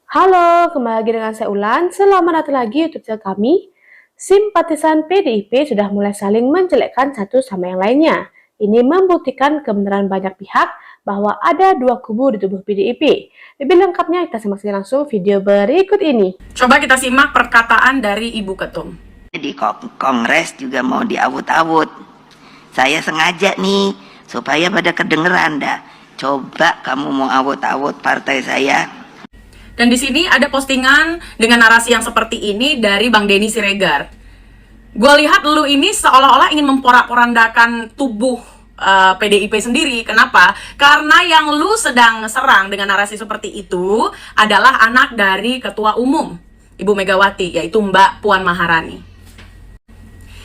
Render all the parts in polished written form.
Halo, kembali lagi dengan saya Ulan. Selamat datang lagi YouTube channel kami. Simpatisan PDIP sudah mulai saling menjelekkan satu sama yang lainnya. Ini membuktikan kebenaran banyak pihak bahwa ada dua kubu di tubuh PDIP. Lebih lengkapnya kita simak langsung video berikut ini. Coba kita simak perkataan dari Ibu Ketum. Di Kongres juga mau diawut-awut. Saya sengaja nih supaya pada kedengeran dah. Coba kamu mau awut-awut partai saya. Dan di sini ada postingan dengan narasi yang seperti ini dari Bang Denny Siregar. Gue lihat lu ini seolah-olah ingin memporak-porandakan tubuh PDIP sendiri. Kenapa? Karena yang lu sedang serang dengan narasi seperti itu adalah anak dari Ketua Umum Ibu Megawati, yaitu Mbak Puan Maharani.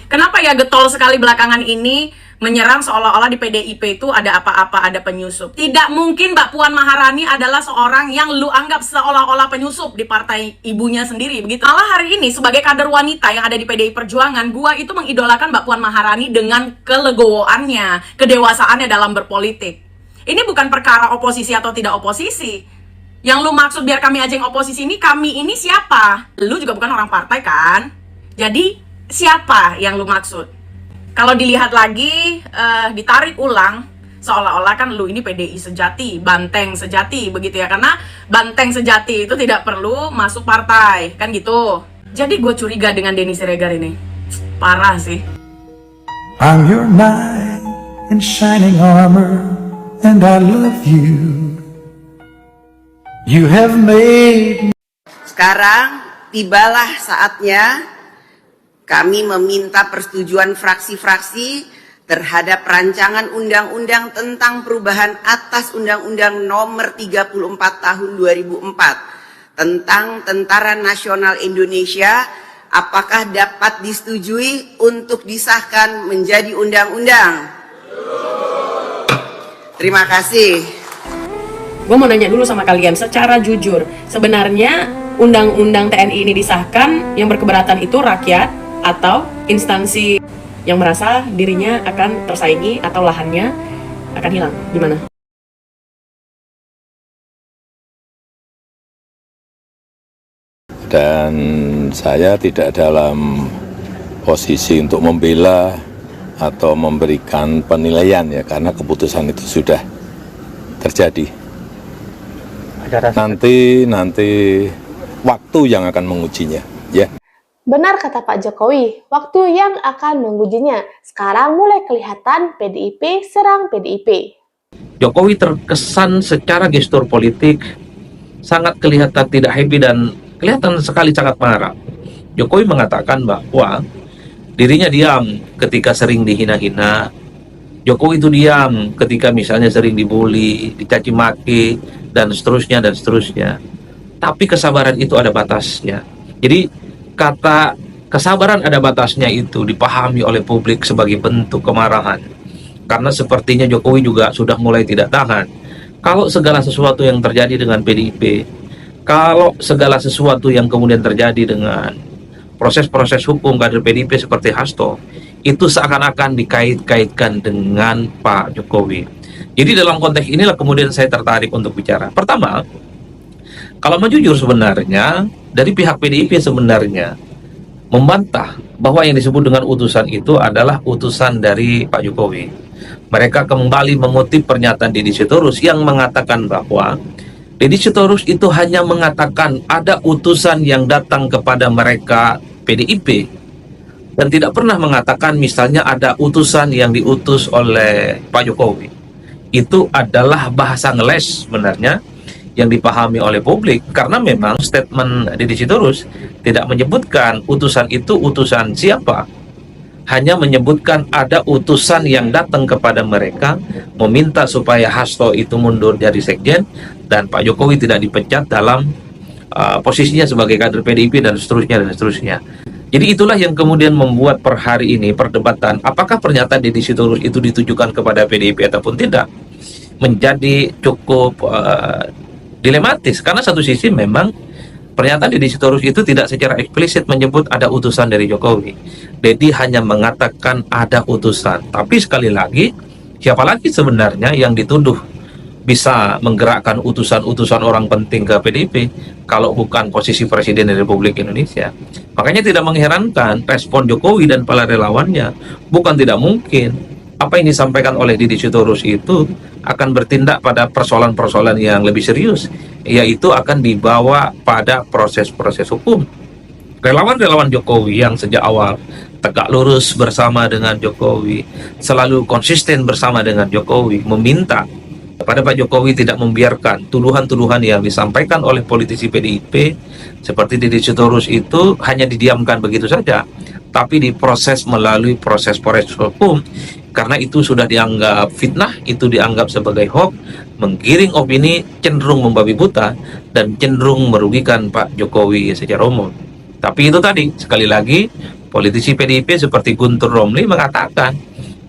Kenapa ya getol sekali belakangan ini menyerang seolah-olah di PDIP itu ada apa-apa, ada penyusup? Tidak mungkin Mbak Puan Maharani adalah seorang yang lu anggap seolah-olah penyusup di partai ibunya sendiri, begitu. Malah hari ini sebagai kader wanita yang ada di PDI Perjuangan, gua itu mengidolakan Mbak Puan Maharani dengan kelegowoannya, kedewasaannya dalam berpolitik. Ini bukan perkara oposisi atau tidak oposisi. Yang lu maksud biar kami aja yang oposisi ini, kami ini siapa? Lu juga bukan orang partai kan? Jadi siapa yang lu maksud? Kalau dilihat lagi, ditarik ulang, seolah-olah kan lu ini PDI sejati, banteng sejati, begitu ya. Karena banteng sejati itu tidak perlu masuk partai, kan gitu. Jadi gue curiga dengan Denny Siregar ini. Parah sih. I'm your knight in shining armor, and I love you. You have made. Sekarang tibalah saatnya kami meminta persetujuan fraksi-fraksi terhadap rancangan undang-undang tentang perubahan atas Undang-Undang Nomor 34 Tahun 2004 tentang Tentara Nasional Indonesia. Apakah dapat disetujui untuk disahkan menjadi undang-undang? Terima kasih. Gue mau nanya dulu sama kalian secara jujur, sebenarnya undang-undang TNI ini disahkan, yang berkeberatan itu rakyat atau instansi yang merasa dirinya akan tersaingi atau lahannya akan hilang? Gimana? Dan saya tidak dalam posisi untuk membela atau memberikan penilaian ya, karena keputusan itu sudah terjadi. Nanti waktu yang akan mengujinya, ya. Benar kata Pak Jokowi, waktu yang akan mengujinya. Sekarang mulai kelihatan PDIP serang PDIP. Jokowi terkesan secara gestur politik sangat kelihatan tidak happy dan kelihatan sekali sangat marah. Jokowi mengatakan bahwa dirinya diam ketika sering dihina-hina. Jokowi itu diam ketika misalnya sering dibully, dicaci maki, dan seterusnya dan seterusnya. Tapi kesabaran itu ada batasnya. Jadi kata kesabaran ada batasnya itu dipahami oleh publik sebagai bentuk kemarahan. Karena sepertinya Jokowi juga sudah mulai tidak tahan. Kalau segala sesuatu yang terjadi dengan PDIP, kalau segala sesuatu yang kemudian terjadi dengan proses-proses hukum kader PDIP seperti Hasto, itu seakan-akan dikait-kaitkan dengan Pak Jokowi. Jadi dalam konteks inilah kemudian saya tertarik untuk bicara. Pertama, kalau mau jujur sebenarnya, dari pihak PDIP sebenarnya membantah bahwa yang disebut dengan utusan itu adalah utusan dari Pak Jokowi. Mereka kembali mengutip pernyataan Deddy Sitorus yang mengatakan bahwa Deddy Sitorus itu hanya mengatakan ada utusan yang datang kepada mereka PDIP dan tidak pernah mengatakan misalnya ada utusan yang diutus oleh Pak Jokowi. Itu adalah bahasa ngeles sebenarnya yang dipahami oleh publik, karena memang statement Deddy Sitorus tidak menyebutkan utusan itu utusan siapa, hanya menyebutkan ada utusan yang datang kepada mereka meminta supaya Hasto itu mundur dari sekjen dan Pak Jokowi tidak dipecat dalam posisinya sebagai kader PDIP dan seterusnya dan seterusnya. Jadi itulah yang kemudian membuat per hari ini perdebatan apakah pernyataan Deddy Sitorus itu ditujukan kepada PDIP ataupun tidak menjadi cukup dilematis, karena satu sisi memang pernyataan Deddy Sitorus itu tidak secara eksplisit menyebut ada utusan dari Jokowi. Deddy hanya mengatakan ada utusan. Tapi sekali lagi, siapa lagi sebenarnya yang dituduh bisa menggerakkan utusan-utusan orang penting ke PDIP kalau bukan posisi Presiden Republik Indonesia. Makanya tidak mengherankan respon Jokowi dan para relawannya bukan tidak mungkin apa yang disampaikan oleh Didi Sitorus itu akan bertindak pada persoalan-persoalan yang lebih serius, yaitu akan dibawa pada proses-proses hukum. Relawan-relawan Jokowi yang sejak awal tegak lurus bersama dengan Jokowi, selalu konsisten bersama dengan Jokowi, meminta kepada Pak Jokowi tidak membiarkan tuduhan-tuduhan yang disampaikan oleh politisi PDIP seperti Didi Sitorus itu hanya didiamkan begitu saja, tapi diproses melalui proses-proses hukum, karena itu sudah dianggap fitnah, itu dianggap sebagai hoax, menggiring opini, cenderung membabi buta, dan cenderung merugikan Pak Jokowi secara umum. Tapi itu tadi, sekali lagi, politisi PDIP seperti Guntur Romli mengatakan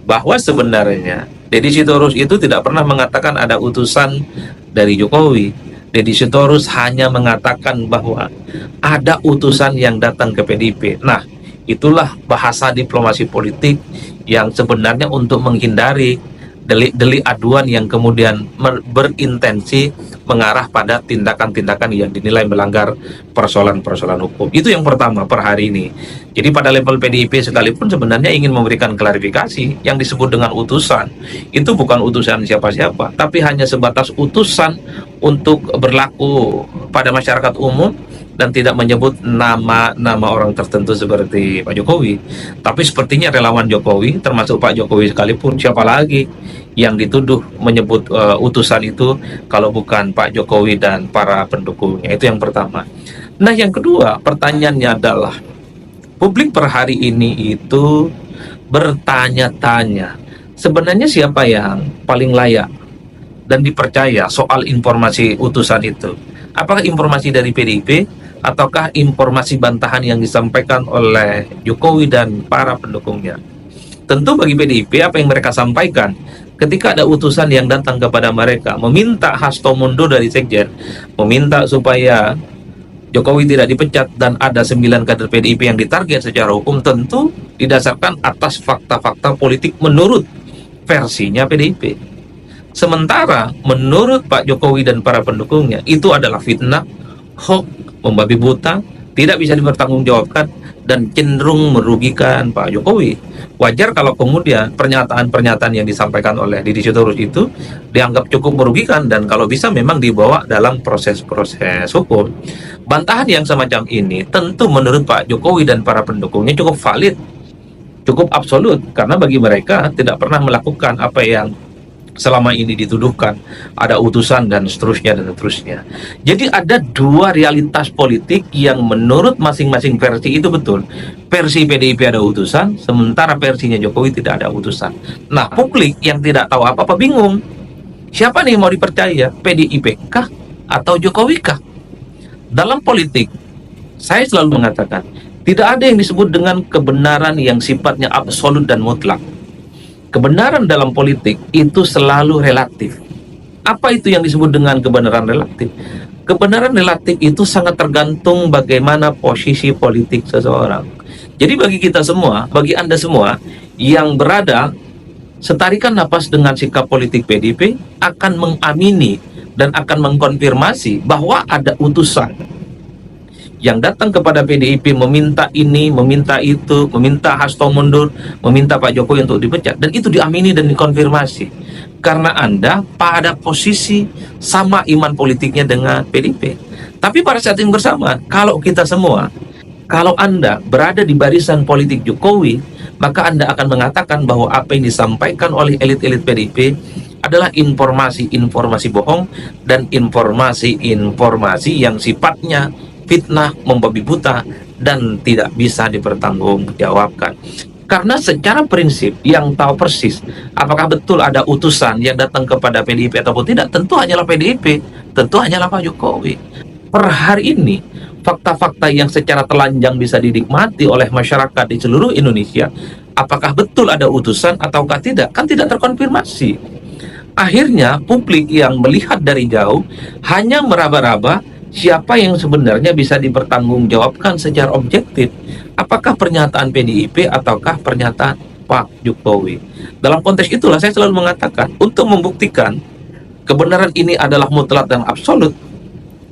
bahwa sebenarnya Didi Sitorus itu tidak pernah mengatakan ada utusan dari Jokowi. Didi Sitorus hanya mengatakan bahwa ada utusan yang datang ke PDIP. Nah, itulah bahasa diplomasi politik yang sebenarnya untuk menghindari delik-delik aduan yang kemudian berintensi mengarah pada tindakan-tindakan yang dinilai melanggar persoalan-persoalan hukum. Itu yang pertama per hari ini. Jadi pada level PDIP sekalipun sebenarnya ingin memberikan klarifikasi yang disebut dengan utusan. Itu bukan utusan siapa-siapa, tapi hanya sebatas utusan untuk berlaku pada masyarakat umum dan tidak menyebut nama-nama orang tertentu seperti Pak Jokowi. Tapi sepertinya relawan Jokowi, termasuk Pak Jokowi sekalipun, siapa lagi yang dituduh menyebut utusan itu kalau bukan Pak Jokowi dan para pendukungnya. Itu yang pertama. Nah, yang kedua, pertanyaannya adalah publik per hari ini itu bertanya-tanya, sebenarnya siapa yang paling layak dan dipercaya soal informasi utusan itu? Apakah informasi dari PDIP ataukah informasi bantahan yang disampaikan oleh Jokowi dan para pendukungnya? Tentu bagi PDIP apa yang mereka sampaikan ketika ada utusan yang datang kepada mereka meminta Hasto mundur dari Sekjen, meminta supaya Jokowi tidak dipecat dan ada 9 kader PDIP yang ditarget secara hukum, tentu didasarkan atas fakta-fakta politik menurut versinya PDIP. Sementara menurut Pak Jokowi dan para pendukungnya itu adalah fitnah, hoax, membabi buta, tidak bisa dipertanggungjawabkan dan cenderung merugikan Pak Jokowi. Wajar kalau kemudian pernyataan-pernyataan yang disampaikan oleh Didi Sitorus itu dianggap cukup merugikan dan kalau bisa memang dibawa dalam proses-proses hukum. Bantahan yang semacam ini tentu menurut Pak Jokowi dan para pendukungnya cukup valid, cukup absolut, karena bagi mereka tidak pernah melakukan apa yang selama ini dituduhkan, ada utusan dan seterusnya dan seterusnya. Jadi ada dua realitas politik yang menurut masing-masing versi itu betul. Versi PDIP ada utusan, sementara versinya Jokowi tidak ada utusan. Nah, publik yang tidak tahu apa-apa bingung. Siapa nih mau dipercaya? PDIP kah atau Jokowi kah? Dalam politik, saya selalu mengatakan, tidak ada yang disebut dengan kebenaran yang sifatnya absolut dan mutlak. Kebenaran dalam politik itu selalu relatif. Apa itu yang disebut dengan kebenaran relatif? Kebenaran relatif itu sangat tergantung bagaimana posisi politik seseorang. Jadi bagi kita semua, bagi Anda semua yang berada setarikan napas dengan sikap politik PDIP akan mengamini dan akan mengkonfirmasi bahwa ada utusan yang datang kepada PDIP meminta ini, meminta itu, meminta Hasto mundur, meminta Pak Jokowi untuk dipecat, dan itu diamini dan dikonfirmasi karena Anda pada posisi sama iman politiknya dengan PDIP. Tapi pada saat yang bersamaan, kalau kita semua, kalau Anda berada di barisan politik Jokowi, maka Anda akan mengatakan bahwa apa yang disampaikan oleh elit-elit PDIP adalah informasi-informasi bohong dan informasi-informasi yang sifatnya fitnah, membabi buta, dan tidak bisa dipertanggungjawabkan. Karena secara prinsip yang tahu persis apakah betul ada utusan yang datang kepada PDIP ataupun tidak, tentu hanyalah PDIP, tentu hanyalah Pak Jokowi. Per hari ini, fakta-fakta yang secara telanjang bisa dinikmati oleh masyarakat di seluruh Indonesia, apakah betul ada utusan ataukah tidak, kan tidak terkonfirmasi. Akhirnya publik yang melihat dari jauh hanya meraba-raba siapa yang sebenarnya bisa dipertanggungjawabkan secara objektif. Apakah pernyataan PDIP ataukah pernyataan Pak Jokowi? Dalam konteks itulah saya selalu mengatakan, untuk membuktikan kebenaran ini adalah mutlak dan absolut,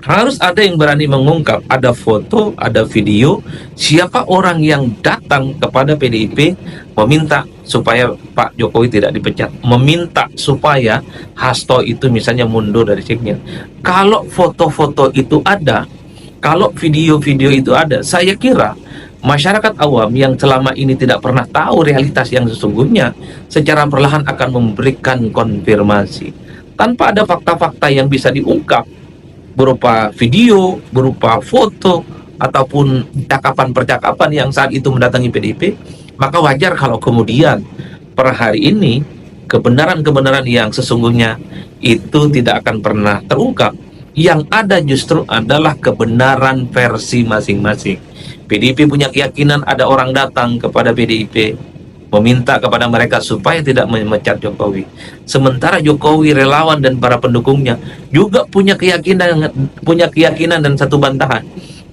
harus ada yang berani mengungkap, ada foto, ada video, siapa orang yang datang kepada PDIP meminta supaya Pak Jokowi tidak dipecat, meminta supaya Hasto itu misalnya mundur dari Sekjen. Kalau foto-foto itu ada, kalau video-video itu ada, saya kira masyarakat awam yang selama ini tidak pernah tahu realitas yang sesungguhnya secara perlahan akan memberikan konfirmasi. Tanpa ada fakta-fakta yang bisa diungkap, berupa video, berupa foto, ataupun percakapan-percakapan yang saat itu mendatangi PDIP, maka wajar kalau kemudian per hari ini kebenaran-kebenaran yang sesungguhnya itu tidak akan pernah terungkap. Yang ada justru adalah kebenaran versi masing-masing. PDIP punya keyakinan ada orang datang kepada PDIP meminta kepada mereka supaya tidak memecat Jokowi. Sementara Jokowi, relawan dan para pendukungnya juga punya keyakinan dan satu bantahan.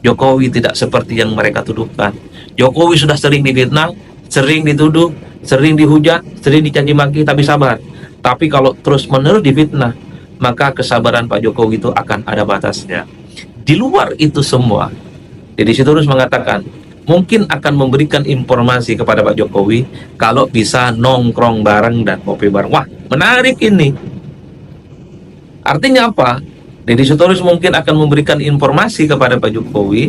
Jokowi tidak seperti yang mereka tuduhkan. Jokowi sudah sering difitnah, sering dituduh, sering dihujat, sering dicaci maki, tapi sabar. Tapi kalau terus-menerus difitnah, maka kesabaran Pak Jokowi itu akan ada batasnya. Di luar itu semua, Deddy Sitorus mengatakan mungkin akan memberikan informasi kepada Pak Jokowi kalau bisa nongkrong bareng dan kopi bareng. Wah, menarik ini. Artinya apa? Deddy Sitorus mungkin akan memberikan informasi kepada Pak Jokowi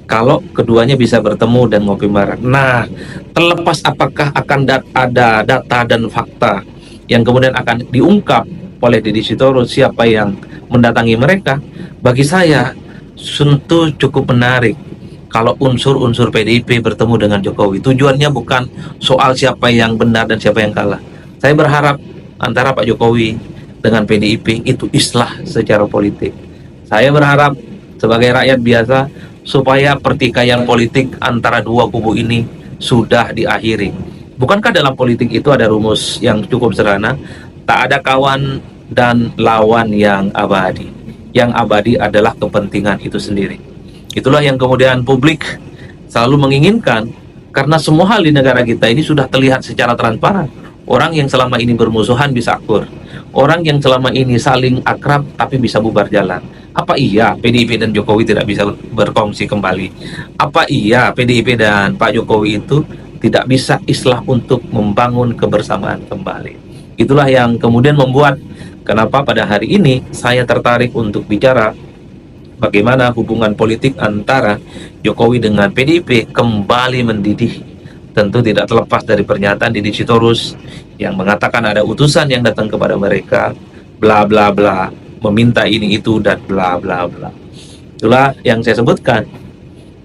kalau keduanya bisa bertemu dan ngopi bareng. Nah, terlepas apakah akan ada data dan fakta yang kemudian akan diungkap oleh Deddy Sitorus siapa yang mendatangi mereka, bagi saya tentu cukup menarik kalau unsur-unsur PDIP bertemu dengan Jokowi. Tujuannya bukan soal siapa yang benar dan siapa yang kalah. Saya berharap antara Pak Jokowi dengan PDIP itu islah secara politik. Saya berharap sebagai rakyat biasa supaya pertikaian politik antara dua kubu ini sudah diakhiri. Bukankah dalam politik itu ada rumus yang cukup sederhana? Tak ada kawan dan lawan yang abadi. Yang abadi adalah kepentingan itu sendiri. Itulah yang kemudian publik selalu menginginkan, karena semua hal di negara kita ini sudah terlihat secara transparan. Orang yang selama ini bermusuhan bisa akur. Orang yang selama ini saling akrab tapi bisa bubar jalan. Apa iya PDIP dan Jokowi tidak bisa berkongsi kembali? Apa iya PDIP dan Pak Jokowi itu tidak bisa islah untuk membangun kebersamaan kembali? Itulah yang kemudian membuat kenapa pada hari ini saya tertarik untuk bicara bagaimana hubungan politik antara Jokowi dengan PDIP kembali mendidih. Tentu tidak terlepas dari pernyataan Deddy Sitorus yang mengatakan ada utusan yang datang kepada mereka, bla bla bla, meminta ini itu dan bla bla bla. Itulah yang saya sebutkan.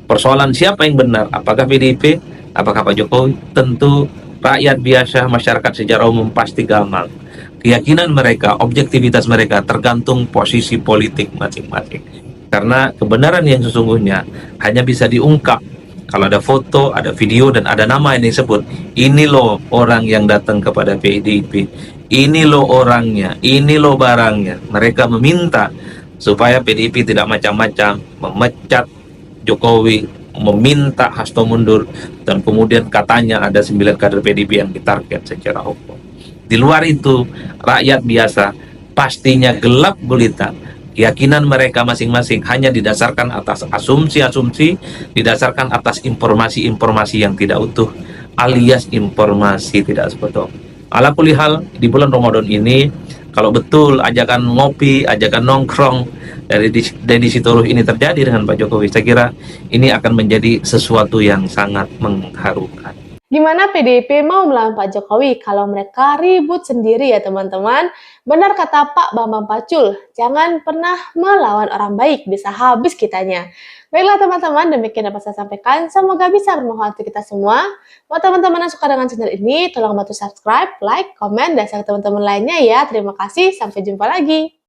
Persoalan siapa yang benar, apakah PDIP, apakah Pak Jokowi? Tentu rakyat biasa, masyarakat secara umum pasti gamang. Keyakinan mereka, objektivitas mereka tergantung posisi politik masing-masing. Karena kebenaran yang sesungguhnya hanya bisa diungkap kalau ada foto, ada video, dan ada nama yang disebut. Ini loh orang yang datang kepada PDIP. Ini loh orangnya, ini loh barangnya. Mereka meminta supaya PDIP tidak macam-macam, memecat Jokowi, meminta Hasto mundur, dan kemudian katanya ada 9 kader PDIP yang ditarget secara hukum. Di luar itu, rakyat biasa pastinya gelap gulita. Keyakinan mereka masing-masing hanya didasarkan atas asumsi-asumsi, didasarkan atas informasi-informasi yang tidak utuh, alias informasi tidak betul. Ala kulli hal, di bulan Ramadan ini, kalau betul ajakan ngopi, ajakan nongkrong dari Deddy Sitorus ini terjadi dengan Pak Jokowi, saya kira ini akan menjadi sesuatu yang sangat mengharukan. Gimana PDIP mau melawan Pak Jokowi kalau mereka ribut sendiri ya teman-teman? Benar kata Pak Bambang Pacul, jangan pernah melawan orang baik, bisa habis kitanya. Baiklah teman-teman, demikian dapat saya sampaikan. Semoga bisa bermanfaat untuk kita semua. Buat teman-teman yang suka dengan channel ini, tolong bantu subscribe, like, komen, dan share ke teman-teman lainnya ya. Terima kasih, sampai jumpa lagi.